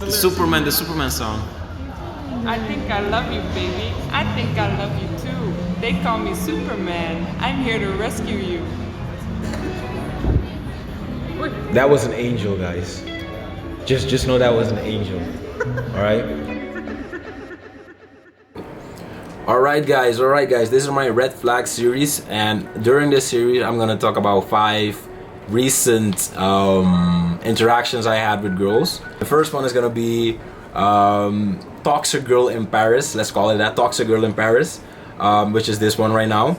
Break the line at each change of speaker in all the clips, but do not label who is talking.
The Superman song.
I think I love you, baby. I think I love you too. They call me Superman. I'm here to rescue you.
That was an angel, guys. Just know that was an angel. All right. Alright guys, this is my red flag series, and during this series I'm gonna talk about 5 recent interactions I had with girls. The first one is gonna be toxic girl in Paris, let's call it that, toxic girl in Paris, which is this one right now.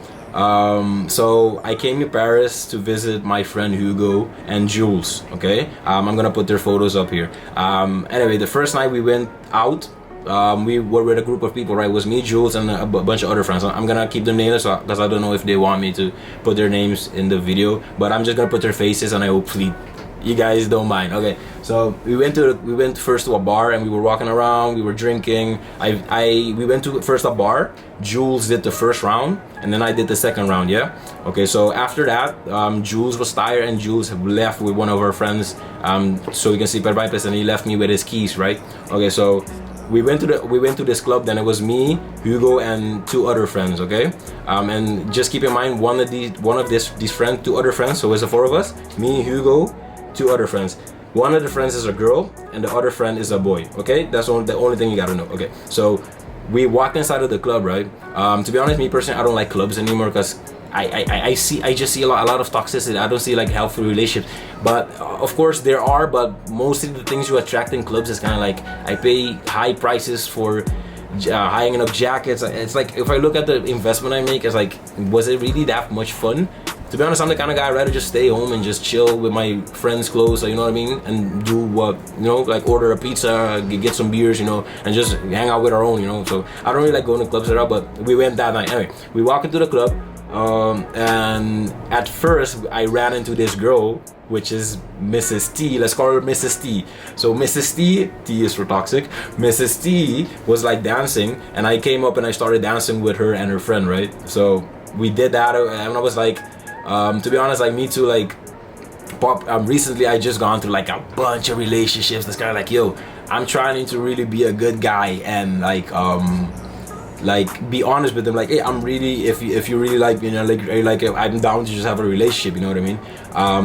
So I came to Paris to visit my friend Hugo and Jules, okay? I'm gonna put their photos up here. Anyway, the first night we went out, we were with a group of people, right? It was me, Jules, and a bunch of other friends. I'm gonna keep them nameless because I don't know if they want me to put their names in the video, but I'm just gonna put their faces, and I hopefully you guys don't mind. Okay, so we went first to a bar, and we were walking around, we were drinking. We went to first a bar. Jules did the first round, and then I did the second round. Yeah. Okay, so after that, Jules was tired, and Jules left with one of her friends, so we can sleep at my place, and he left me with his keys, right? Okay, so we went to this club. Then it was me, Hugo, and 2 other friends. Okay, and just keep in mind, one of these friends, 2 other friends. So it's the 4 of us: me, Hugo, 2 other friends. One of the friends is a girl, and the other friend is a boy. Okay, that's the only thing you gotta know. Okay, so we walked inside of the club, right? To be honest, me personally, I don't like clubs anymore because I just see a lot of toxicity. I don't see like healthy relationships, but of course there are. But mostly the things you attract in clubs is kind of like I pay high prices for hanging up jackets. It's like if I look at the investment I make, it's like, was it really that much fun? To be honest, I'm the kind of guy I'd rather just stay home and just chill with my friends close, you know what I mean, and do what, you know, like order a pizza, get some beers, you know, and just hang out with our own, you know. So I don't really like going to clubs at all, but we went that night. Anyway, we walk into the club. And at first I ran into this girl, which is Mrs. T. Let's call her Mrs. T. So Mrs. T is for toxic. Mrs. T was like dancing, and I came up and I started dancing with her and her friend, right? So we did that, and I was like, to be honest, like me too, like recently I just gone through like a bunch of relationships. That's kind of like, yo, I'm trying to really be a good guy and like be honest with them, like, hey, I'm really, if you really like, you know, like I'm down to just have a relationship, you know what I mean?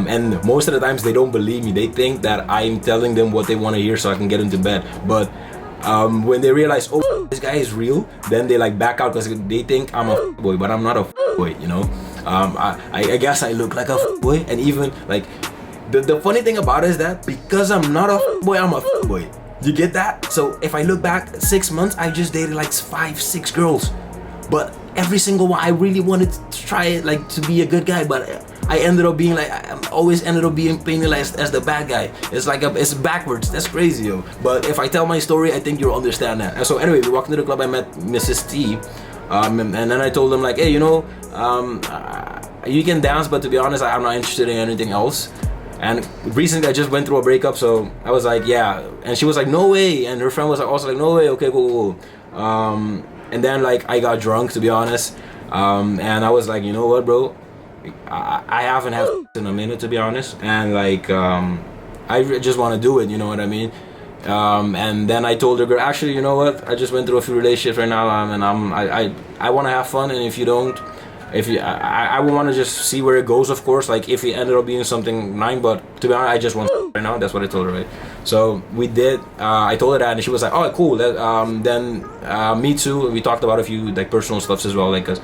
And most of the times they don't believe me. They think that I'm telling them what they want to hear so I can get into bed. But when they realize, oh, this guy is real, then they like back out because they think I'm a boy, but I'm not a boy, you know. I guess I look like a boy, and even like the funny thing about it is that because I'm not a boy, I'm a boy. You get that? So if I look back 6 months, I just dated like 5-6 girls, but every single one I really wanted to try it, like to be a good guy, but I ended up being like, I always ended up being painted as the bad guy. It's like it's backwards. That's crazy, yo. But if I tell my story, I think you'll understand that. And so anyway, we walked into the club. I met Mrs. T, and then I told them like, hey, you know, you can dance, but to be honest, I'm not interested in anything else. And recently I just went through a breakup, so I was like, yeah. And she was like, no way. And her friend was also like, no way. Okay, cool. And then like I got drunk, to be honest. And I was like, you know what, bro? I haven't had in a minute, to be honest. And like, I just want to do it, you know what I mean? And then I told her, girl, actually, you know what? I just went through a few relationships right now, and I want to have fun. And if you don't, I would want to just see where it goes, of course, like if it ended up being something nine, but to be honest, I just want right now. That's what I told her, right? So we did. I told her that, and she was like, oh, cool. Then me too. We talked about a few like personal stuffs as well, like, cause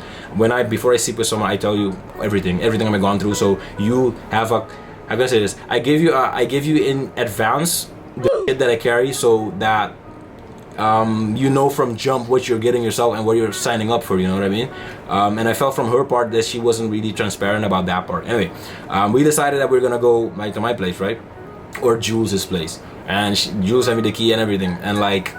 before I sleep with someone, I tell you everything I've gone through, so you have I'm gonna say this, I give you in advance the shit that I carry, so that you know from jump what you're getting yourself and what you're signing up for, you know what I mean? And I felt from her part that she wasn't really transparent about that part. Anyway, we decided that we are gonna go to my place, right? Or Jules's place. And Jules sent me the key and everything. And like,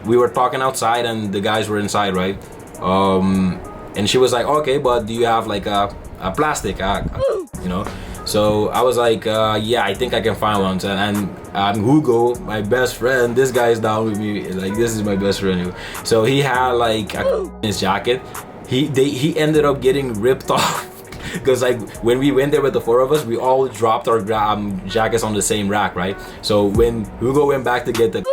we were talking outside and the guys were inside, right? And she was like, okay, but do you have like a plastic, you know? So I was like, yeah, I think I can find one. And Hugo, my best friend, this guy is down with me. Like, this is my best friend. So he had like in his jacket. He ended up getting ripped off because like when we went there with the four of us, we all dropped our jackets on the same rack, right? So when Hugo went back to get the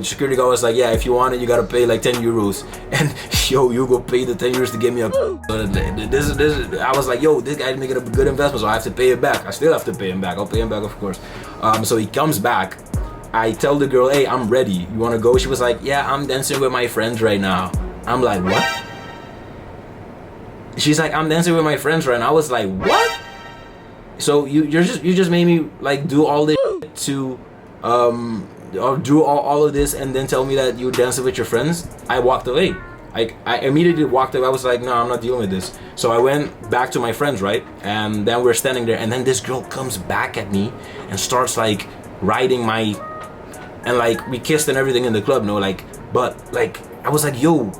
security guard was like, yeah, if you want it, you gotta pay like 10 euros. And yo, Hugo paid the 10 euros to get me a I was like, yo, this guy's making a good investment, so I have to pay it back. I still have to pay him back. I'll pay him back, of course. So he comes back. I tell the girl, hey, I'm ready. You wanna go? She was like, yeah, I'm dancing with my friends right now. I'm like, what? She's like, I'm dancing with my friends right now. I was like, what? So you just made me like do all this to or do all of this and then tell me that you're dancing with your friends? I walked away. I immediately walked away. I was like, no, I'm not dealing with this. So I went back to my friends, right? And then we're standing there, and then this girl comes back at me and starts like riding my, and like we kissed and everything in the club, no, like, but like I was like, yo,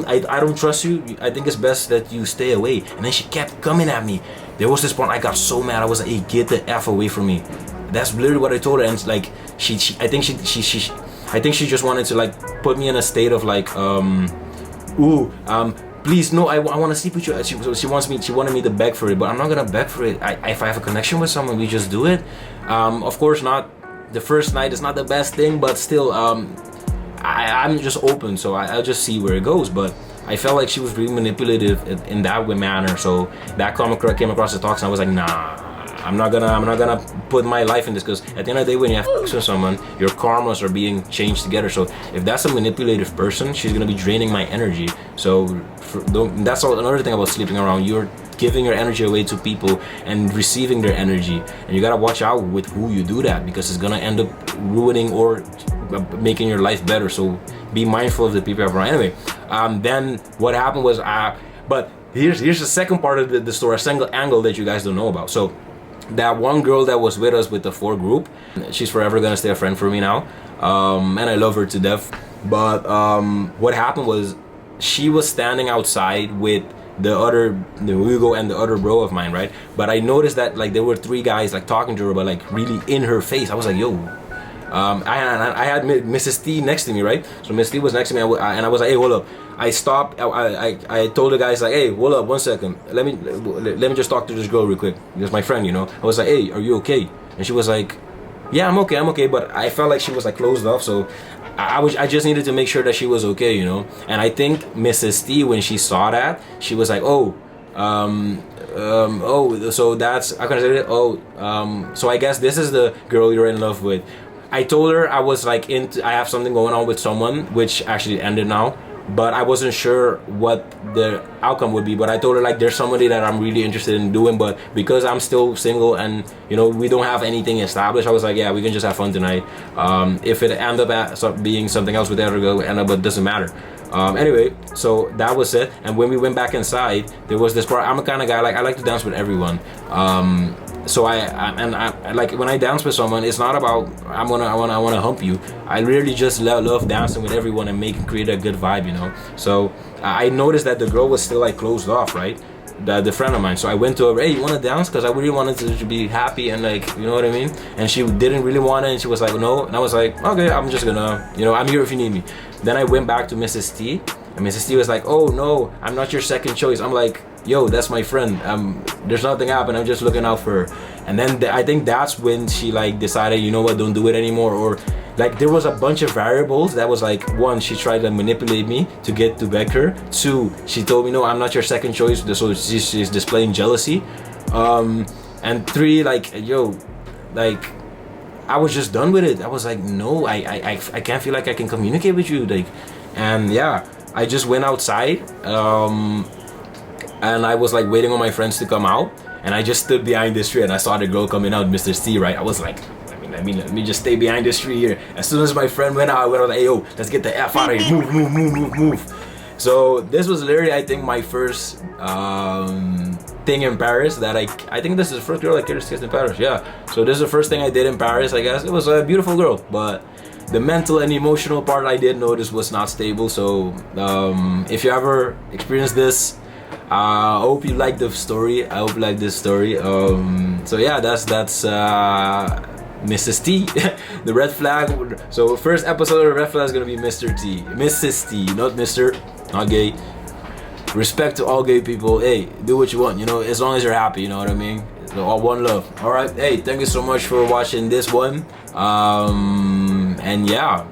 I don't trust you. I think it's best that you stay away. And then she kept coming at me. There was this point I got so mad. I was like, hey, get the F away from me. That's literally what I told her. And like I think she just wanted to like put me in a state of like please, no, I want to sleep with you. She wanted me to beg for it, but I'm not gonna beg for it. If I have a connection with someone, we just do it. Of course, not the first night is not the best thing, but still, I'm just open, so I'll just see where it goes. But I felt like she was really manipulative in that manner, so that came across the talks, and I was like, nah, I'm not gonna put my life in this, because at the end of the day, when you have sex with someone, your karmas are being changed together. So if that's a manipulative person, she's gonna be draining my energy. So that's another thing about sleeping around. You're giving your energy away to people and receiving their energy, and you gotta watch out with who you do that, because it's gonna end up ruining or making your life better. So be mindful of the people you have around. Anyway, then what happened was, but here's the second part of the story, a single angle that you guys don't know about. So that one girl that was with us with the 4 group, she's forever gonna stay a friend for me now, and I love her to death. But what happened was, she was standing outside with the Hugo and the other bro of mine, right? But I noticed that like there were 3 guys like talking to her, but like really in her face. I was like, yo, I had Mrs. T next to me, right? So Mrs. T was next to me, and I was like, hey, hold up. I stopped. I told the guys like, hey, hold up, 1 second. Let me just talk to this girl real quick. It's my friend, you know. I was like, hey, are you okay? And she was like, yeah, I'm okay. But I felt like she was like closed off, so I just needed to make sure that she was okay, you know. And I think Mrs. T, when she saw that, she was like, oh, so that's, I consider it. So I guess this is the girl you're in love with. I told her I was like I have something going on with someone, which actually ended now, but I wasn't sure what the outcome would be. But I told her like there's somebody that I'm really interested in doing, but because I'm still single and you know we don't have anything established, I was like, yeah, we can just have fun tonight. If it end up being something else with the other girl, but it doesn't matter. Anyway, so that was it. And when we went back inside, there was this part. I'm a kind of guy like I like to dance with everyone. So I like when I dance with someone, it's not about I wanna hump you. I really just love dancing with everyone and create a good vibe, you know. So I noticed that the girl was still like closed off, right? The friend of mine. So I went to her, hey, you wanna dance? Because I really wanted to be happy and like, you know what I mean? And she didn't really want it, and she was like, no. And I was like, okay, I'm just gonna, you know, I'm here if you need me. Then I went back to Mrs. T, and Mrs. T was like, oh no, I'm not your second choice. I'm like, yo, that's my friend. There's nothing happened. I'm just looking out for her. And then I think that's when she like decided, you know what, don't do it anymore. Or like there was a bunch of variables that was like, 1, she tried to manipulate me to get to beg her. 2, she told me, no, I'm not your second choice. So she's displaying jealousy. And 3, like, yo, like I was just done with it. I was like, no, I can't feel like I can communicate with you. Like, and yeah, I just went outside. And I was like waiting on my friends to come out, and I just stood behind this tree and I saw the girl coming out, Mr. C, right? I was like, let me just stay behind this tree here. As soon as my friend went out, I went like, hey, yo, let's get the F out of here. Move. So this was literally, I think, my first thing in Paris that I think this is the first girl I kissed in Paris. Yeah. So this is the first thing I did in Paris, I guess. It was a beautiful girl, but the mental and emotional part I did notice was not stable. So if you ever experience this, I hope you like the story. I hope you like this story. So yeah, that's Mrs. T, the red flag. So first episode of the red flag is gonna be Mr. T, Mrs. T, not Mr. Not gay. respect to all gay people. Hey, do what you want, you know, as long as you're happy, you know what I mean? So, all one love. All right, hey, thank you so much for watching this one. And yeah,